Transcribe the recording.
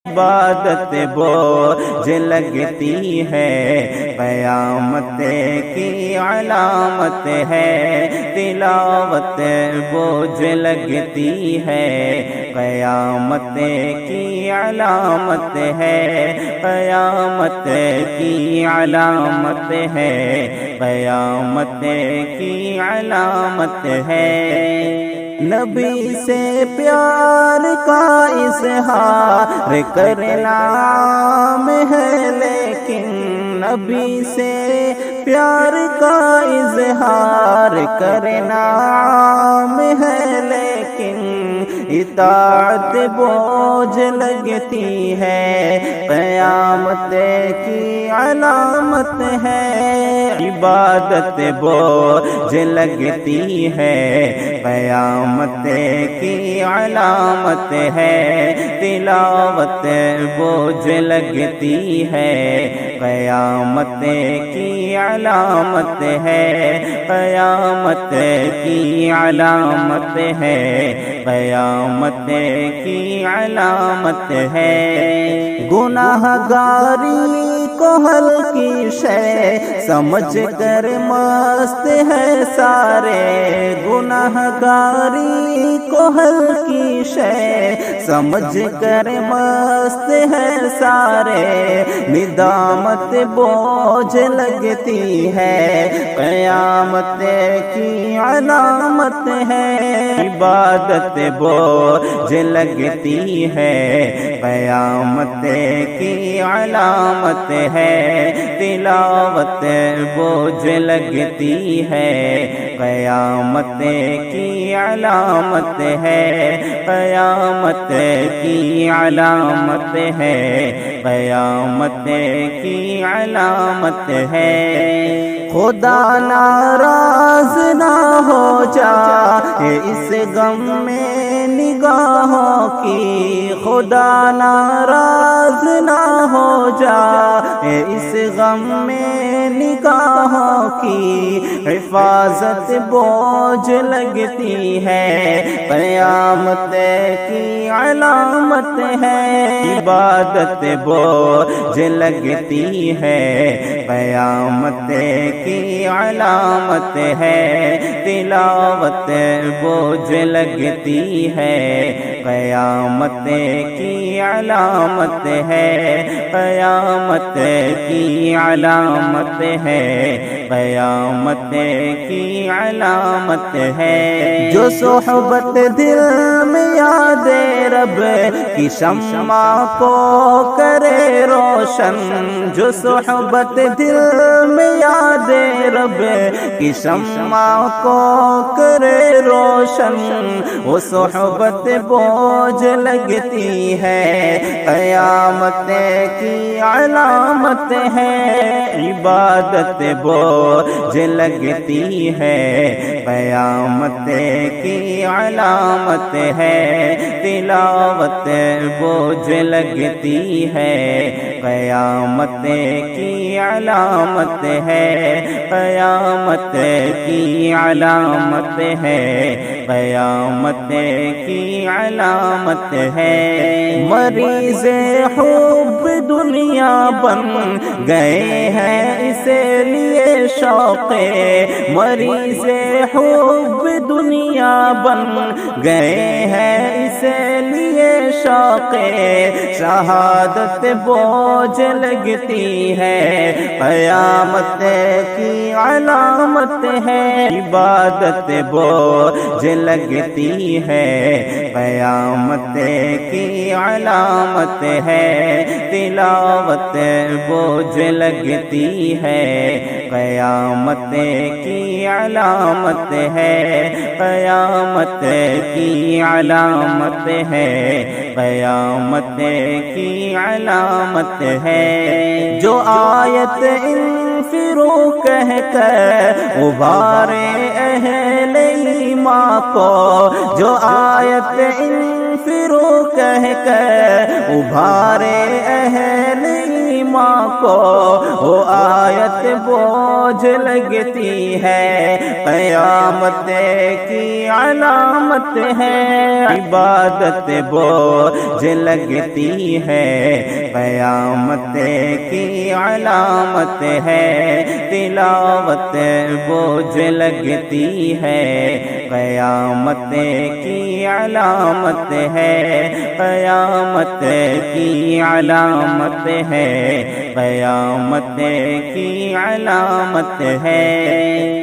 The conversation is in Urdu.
عبادت بوجھ لگتی ہے، قیامت کی علامت ہے، تلاوت بوجھ لگتی ہے، قیامت کی علامت ہے، قیامت کی علامت ہے، قیامت کی علامت ہے۔ نبی سے پیار کا اظہار کرنا عام ہے، لیکن نبی سے پیار کا اظہار کرنا عام ہے، لیکن اطاعت بوجھ لگتی ہے، قیامت کی علامت ہے۔ عبادت بوجھ لگتی ہے، قیامت کی علامت ہے، تلاوت بوجھ لگتی ہے، قیامت کی علامت ہے، قیامت کی علامت ہے، قیامت کی علامت ہے۔ گناہ گاری کو ہلکی شے سمجھ کر مست ہے سارے، گناہ گاری کو ہلکی شے سمجھ کر مست ہے سارے، ندامت بوجھ لگتی ہے، قیامت کی علامت ہے۔ عبادت بوجھ لگتی ہے، قیامت کی علامت ہے، تلاوت بوجھ لگتی ہے، قیامت کی علامت ہے، قیامت کی علامت ہے، قیامت کی علامت ہے۔ خدا ناراض نہ ہو جائے اس غم میں نگاہوں کی، خدا ناراض نہ ہو جائے اس غم میں نگاہوں کی، حفاظت بوجھ لگتی ہے، قیامت کی علامت ہے۔ عبادت بوجھ لگتی ہے، قیامت کی علامت ہے، تلاوت بوجھ لگتی ہے، قیامت کی علامت ہے، قیامت کی علامت ہے، قیامت کی علامت ہے۔ جو صحبت دل میں یاد رب کی شمع کو کرے روشن، جو صحبت دل میں یاد رب کی شمع کو کرے روشن، وہ صحبت بوجھ لگتی ہے، قیامت کی علامت ہے۔ عبادت بوجھ لگتی ہے، قیامت کی علامت ہے، تلاوت بوجھ لگتی ہے، قیامت کی علامت ہے، قیامت کی علامت ہے، قیامت کی علامت ہے۔ مریض حب دنیا بن گئے ہیں اسی لیے شوق، مریض حب دنیا بن گئے ہیں اسی لیے شوق، شہادت بوجھ لگتی ہے، قیامت کی علامت ہے۔ عبادت بوجھ لگتی ہے، قیامت کی علامت ہے، تلاوت بوجھ لگتی ہے، قیامت کی علامت ہے، قیامت کی علامت ہے، قیامت کی علامت ہے۔ جو آیت انفروا کہہ کر ابھارے اہل ایمان کو، جو آیت انفروا کہہ کر ابھارے اہل ایمان کو وہ آیت بوجھ لگتی ہے، قیامت کی علامت ہے۔ عبادت بوجھ لگتی ہے، قیامت کی علامت ہے۔ تلاوت بوجھ لگتی ہے، قیامت کی علامت ہے، قیامت کی علامت ہے، قیامت کی علامت ہے۔